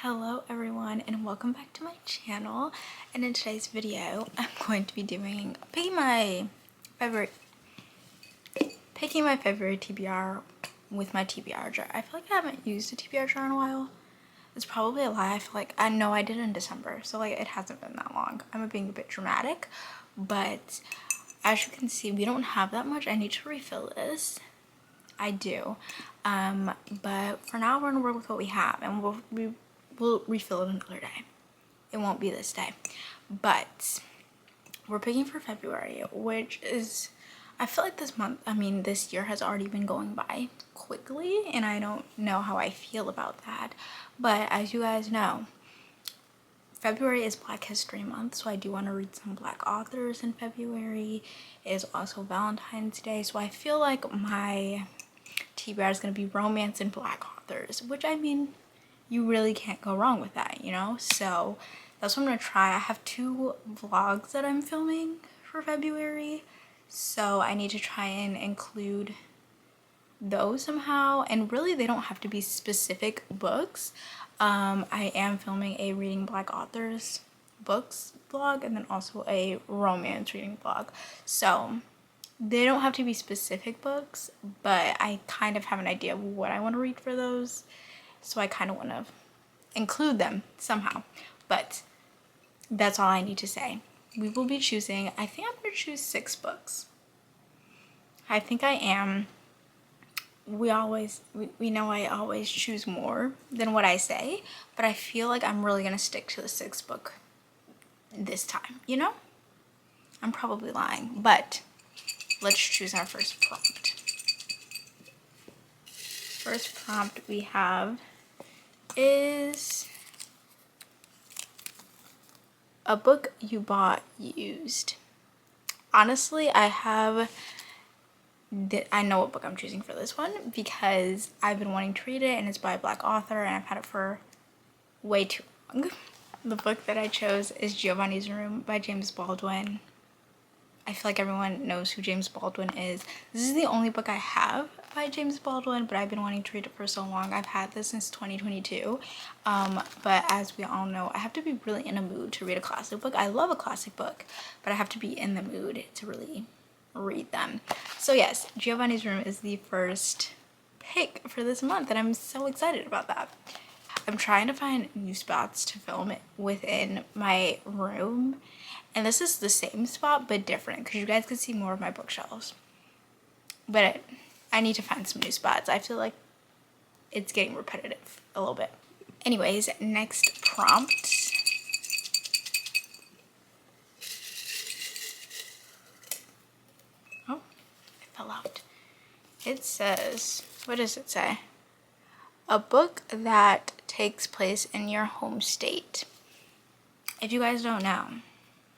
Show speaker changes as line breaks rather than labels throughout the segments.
Hello everyone and welcome back to my channel. And in today's video I'm going to be doing picking my February TBR with my TBR jar. I feel like I haven't used a TBR jar in a while. It's probably a lie. I feel like I know I did in December, so like it hasn't been that long. I'm being a bit dramatic, but as you can see we don't have that much. I need to refill this. I do, but for now we're gonna work with what we have, and we'll refill it another day. It won't be this day, but we're picking for February, which is, I feel like this year has already been going by quickly, and I don't know how I feel about that. But as you guys know, February is Black History Month, so I do want to read some Black authors in February. It is also Valentine's Day, so I feel like my TBR is going to be romance and Black authors, which I mean, you really can't go wrong with that, you know? So that's what I'm going to try. I have 2 vlogs that I'm filming for February, so I need to try and include those somehow. And really they don't have to be specific books. I am filming a reading Black authors books vlog and then also a romance reading vlog, so they don't have to be specific books, but I kind of have an idea of what I want to read for those, so I kind of want to include them somehow. But that's all I need to say. We will be choosing, I think I'm going to choose 6 books. I think I am. We know I always choose more than what I say, but I feel like I'm really going to stick to the 6th book this time, you know? I'm probably lying, but let's choose our first prompt. First prompt we have is a book you bought used. Honestly, I know what book I'm choosing for this one because I've been wanting to read it, and it's by a Black author, and I've had it for way too long. The book that I chose is Giovanni's Room by James Baldwin. I feel like everyone knows who James Baldwin is. This is the only book I have by James Baldwin, but I've been wanting to read it for so long. I've had this since 2022. But as we all know, I have to be really in a mood to read a classic book. I love a classic book, but I have to be in the mood to really read them. So yes, Giovanni's Room is the first pick for this month, and I'm so excited about that. I'm trying to find new spots to film it within my room, and this is the same spot but different because you guys can see more of my bookshelves, but I need to find some new spots. I feel like it's getting repetitive a little bit. Anyways, next prompt. Oh, it fell out. It says, what does it say? A book that takes place in your home state. If you guys don't know,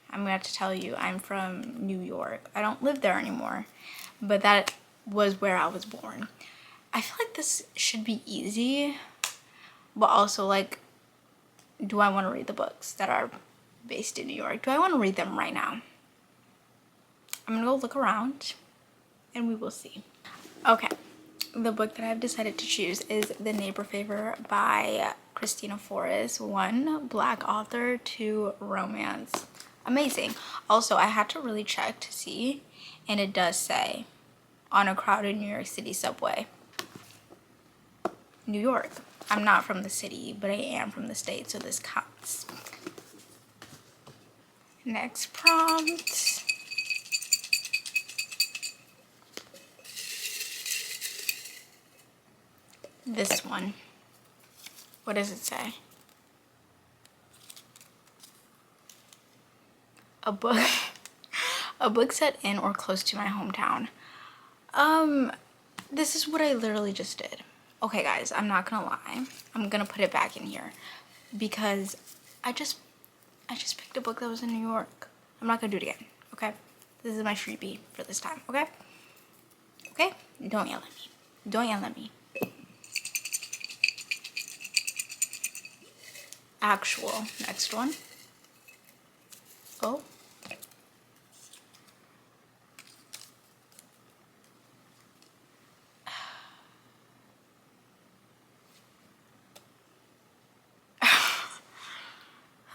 I'm gonna have to tell you, I'm from New York. I don't live there anymore, but that was where I was born. I feel like this should be easy, but also like, do I want to read the books that are based in New York? Do I want to read them right now? I'm gonna go look around and we will see. Okay, the book that I've decided to choose is The Neighbor Favor by Christina Forrest. 1, Black author, 2, romance. Amazing. Also, I had to really check to see, and it does say on a crowded New York City subway. New York. I'm not from the city, but I am from the state, so this counts. Next prompt. This one. What does it say? A book set in or close to my hometown. This is what I literally just did. Okay guys, I'm not gonna lie. I'm gonna put it back in here because I just picked a book that was in New York. I'm not gonna do it again, okay? This is my freebie for this time, okay? Okay? Don't yell at me. Don't yell at me. Actual. Next one. Oh.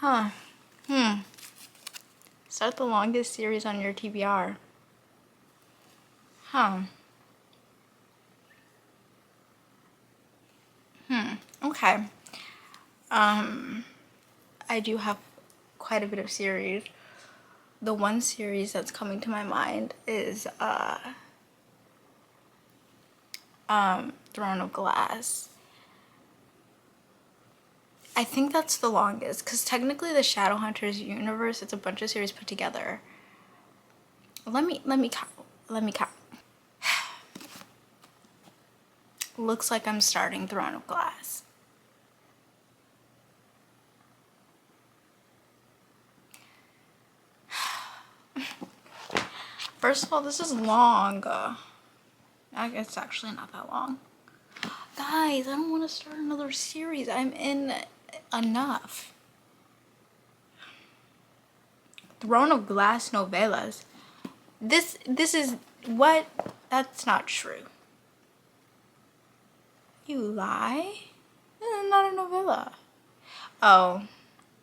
Huh. Start the longest series on your TBR. Huh. Okay. I do have quite a bit of series. The one series that's coming to my mind is Throne of Glass. I think that's the longest, because technically the Shadowhunters universe, it's a bunch of series put together. Let me count. Looks like I'm starting Throne of Glass. First of all, this is long. It's actually not that long. Guys, I don't want to start another series. I'm in enough. Throne of Glass novellas. This is what? That's not true. You lie? This is not a novella. Oh,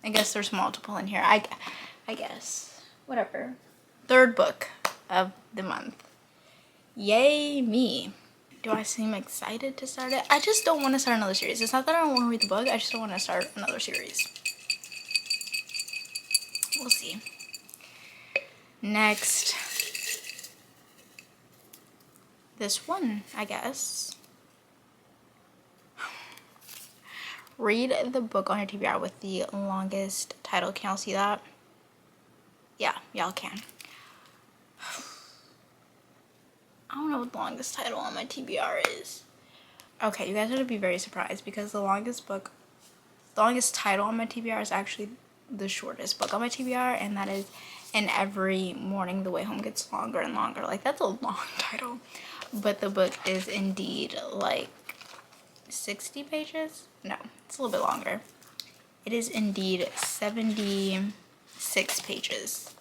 I guess there's multiple in here. I guess. Whatever. Third book of the month. Yay me. Do I seem excited to start it? I just don't want to start another series. It's not that I don't want to read the book. I just don't want to start another series. We'll see. Next. This one, I guess. Read the book on your TBR with the longest title. Can y'all see that? Yeah, y'all can. I don't know what the longest title on my TBR is. Okay, you guys are gonna be very surprised because the longest title on my TBR is actually the shortest book on my TBR, and that is "And Every Morning the Way Home Gets Longer and Longer." Like, that's a long title, but the book is indeed like 60 pages. No, it's a little bit longer. It is indeed 76 pages.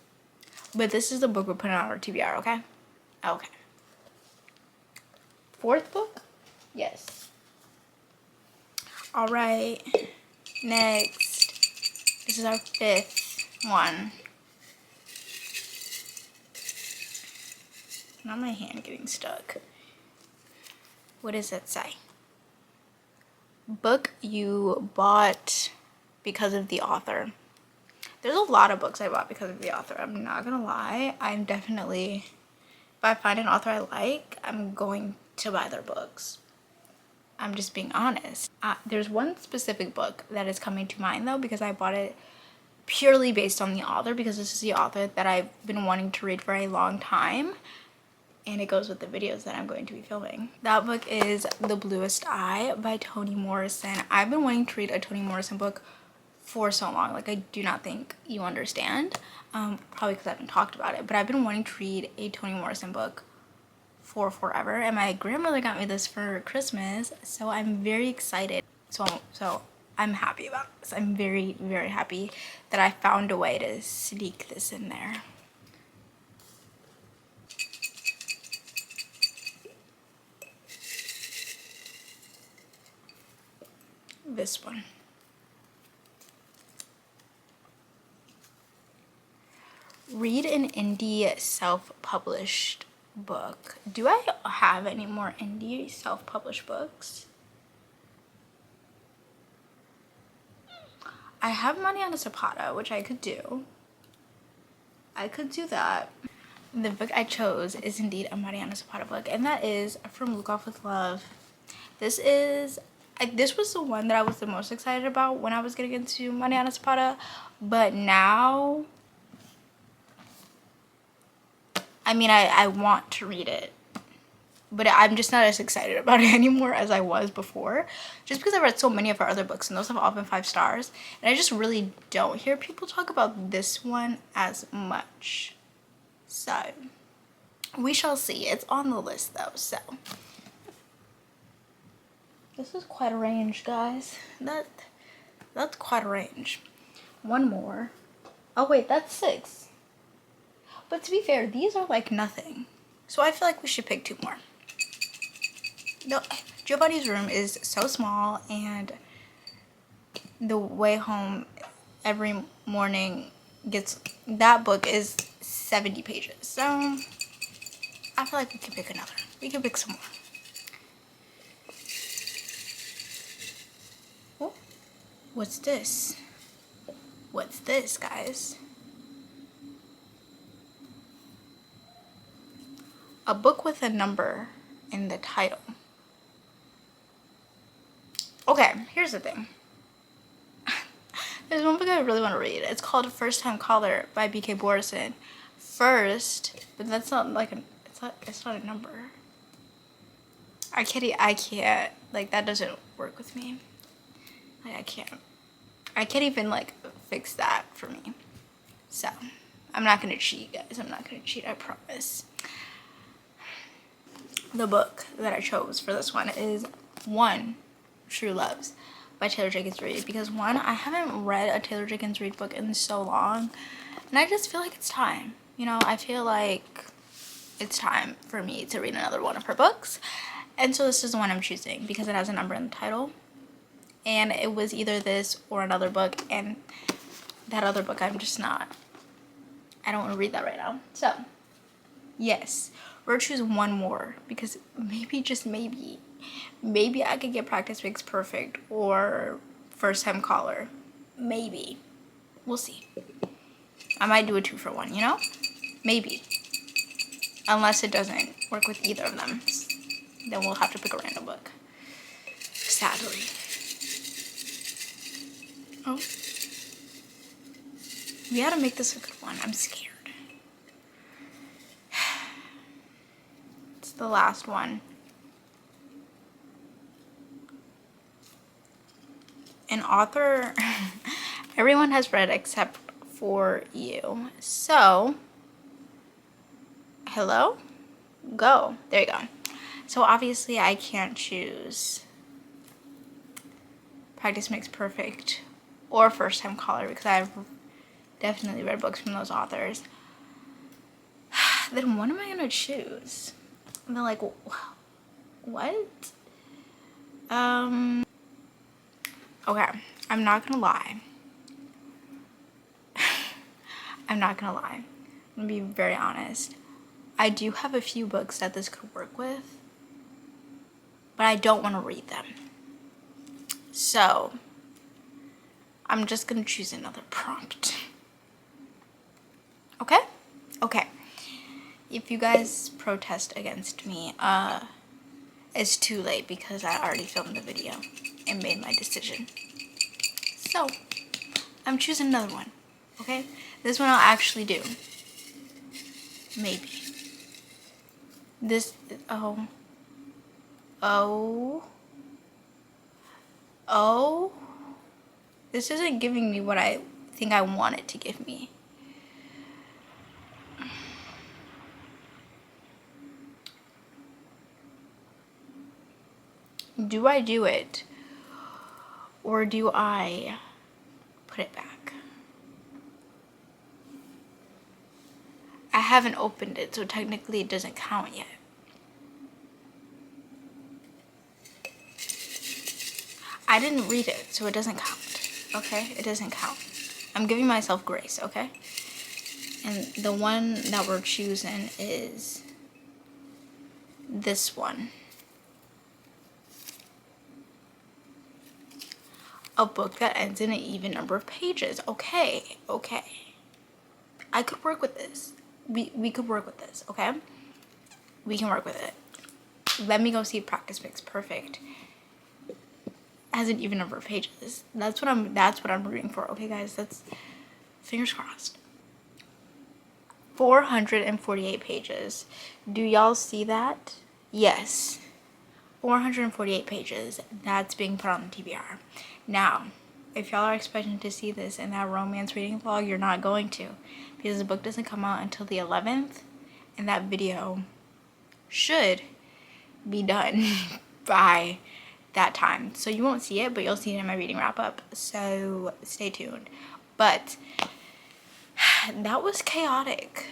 But this is the book we're putting on our TBR, okay? Okay. Fourth book? Yes. All right. Next. This is our fifth one. Not my hand getting stuck. What does it say? Book you bought because of the author. There's a lot of books I bought because of the author. I'm not gonna lie. I'm definitely, if I find an author I like, I'm going to buy their books. I'm just being honest. There's one specific book that is coming to mind though, because I bought it purely based on the author, because this is the author that I've been wanting to read for a long time, and it goes with the videos that I'm going to be filming. That book is The Bluest Eye by Toni Morrison. I've been wanting to read a Toni Morrison book for so long. Like, I do not think you understand, probably because I haven't talked about it, but I've been wanting to read a Toni Morrison book for forever, and my grandmother got me this for Christmas, so I'm very excited. So I'm happy about this. I'm very, very happy that I found a way to sneak this in there. This one. Read an indie self-published book. Do I have any more indie self-published books? I have Mariana Zapata, which I could do. I could do that. The book I chose is indeed a Mariana Zapata book, and that is From Look Off With Love. This was the one that I was the most excited about when I was getting into Mariana Zapata, but now, I mean, I want to read it, but I'm just not as excited about it anymore as I was before, just because I read so many of her other books and those have all been 5 stars, and I just really don't hear people talk about this one as much. So we shall see. It's on the list though, so this is quite a range, guys. That's quite a range. One more. Oh wait, that's 6. But to be fair, these are like nothing. So I feel like we should pick 2 more. No, Giovanni's room is so small, and The Way Home every morning gets, that book is 70 pages. So I feel like we can pick another. We can pick some more. Oh, what's this? What's this, guys? A book with a number in the title. Okay, here's the thing. There's one book I really want to read. It's called First Time Caller by B.K. Borison. First, but that's not like a, it's not a number. I can't, like, that doesn't work with me. Like, I can't even, like, fix that for me. So, I'm not gonna cheat, guys. I'm not gonna cheat, I promise. The book that I chose for this one is One True Loves by Taylor Jenkins Reid, because one, I haven't read a Taylor Jenkins Reid book in so long, and I just feel like it's time. You know, I feel like it's time for me to read another one of her books, and so this is the one I'm choosing because it has a number in the title, and it was either this or another book, and that other book I'm just not, I don't want to read that right now. So yes, we're choosing one more because maybe, just maybe I could get Practice Makes Perfect or First Time Caller. Maybe. We'll see. I might do a 2-for-1, you know? Maybe. Unless it doesn't work with either of them. Then we'll have to pick a random book. Sadly. Oh. We gotta make this a good one. I'm scared. It's the last one. An author everyone has read except for you. So, hello? Go. There you go. So obviously I can't choose Practice Makes Perfect or First Time Caller because I've definitely read books from those authors. Then what am I gonna choose? And they're like, what? Okay, I'm not gonna lie. I'm not gonna lie. I'm gonna be very honest. I do have a few books that this could work with, but I don't want to read them. So, I'm just gonna choose another prompt. Okay? Okay. If you guys protest against me, it's too late because I already filmed the video and made my decision. So, I'm choosing another one, okay? This one I'll actually do. Maybe. This, oh. This isn't giving me what I think I want it to give me. Do I do it? Or do I put it back? I haven't opened it, so technically it doesn't count yet. I didn't read it, so it doesn't count. Okay? It doesn't count. I'm giving myself grace, okay? And the one that we're choosing is this one. A book that ends in an even number of pages. Okay, okay. I could work with this. We could work with this, okay? We can work with it. Let me go see Practice Makes Perfect. Has an even number of pages. That's what I'm rooting for. Okay, guys, that's fingers crossed. 448 pages. Do y'all see that? Yes. 448 pages. That's being put on the TBR. Now, if y'all are expecting to see this in that romance reading vlog, you're not going to, because the book doesn't come out until the 11th, and that video should be done by that time. So you won't see it, but you'll see it in my reading wrap up. So stay tuned. But that was chaotic.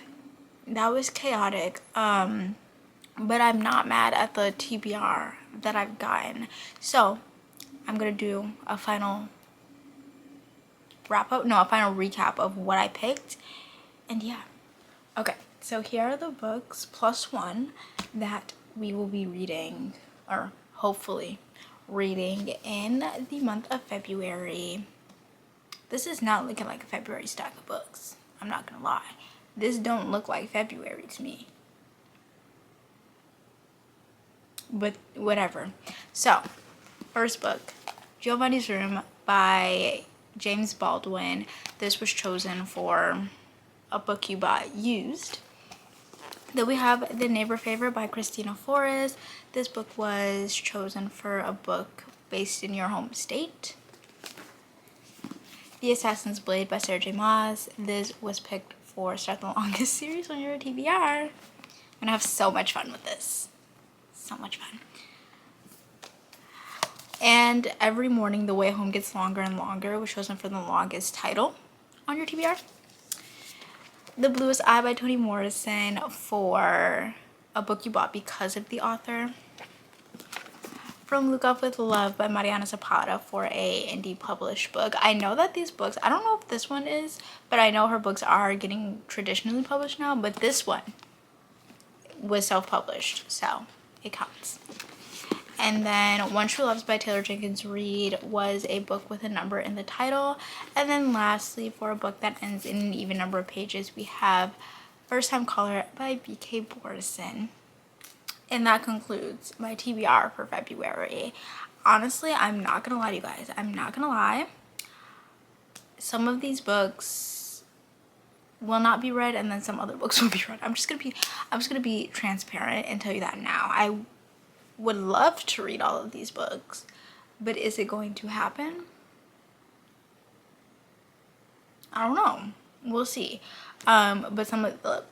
That was chaotic. But I'm not mad at the TBR that I've gotten. So I'm gonna do a final final recap of what I picked. And yeah. Okay, so here are the books plus one that we will be reading, or hopefully reading, in the month of February. This is not looking like a February stack of books. I'm not gonna lie. This don't look like February to me. But whatever. So, first book, Giovanni's Room by James Baldwin. This was chosen for a book you bought used. Then we have The Neighbor Favor by Christina Forrest. This book was chosen for a book based in your home state. The Assassin's Blade by Sarah J. Maas. This was picked for Start the Longest series on your TBR. I'm gonna have so much fun with this. So much fun. And Every Morning the Way Home Gets Longer and Longer was chosen for the longest title on your TBR. The Bluest Eye by Toni Morrison for a book you bought because of the author. From Look Up With Love by Mariana Zapata for a indie published book. I know that these books, I don't know if this one is, but I know her books are getting traditionally published now, but this one was self-published, so it counts. And then One True Loves by Taylor Jenkins Reid was a book with a number in the title. And then lastly, for a book that ends in an even number of pages, we have First Time Caller by B.K. Borison. And that concludes my TBR for February. Honestly, I'm not gonna lie to you guys. I'm not gonna lie. Some of these books will not be read, and then some other books will be read. I'm just gonna be transparent and tell you that now. I would love to read all of these books, but is it going to happen? I don't know. We'll see. But some of the,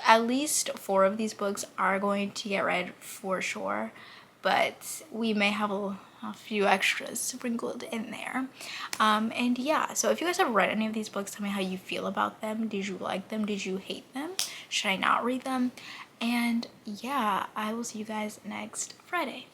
at least 4 of these books are going to get read for sure, but we may have a few extras sprinkled in there. And yeah, so if you guys have read any of these books, tell me how you feel about them. Did you like them? Did you hate them? Should I not read them? And yeah, I will see you guys next Friday.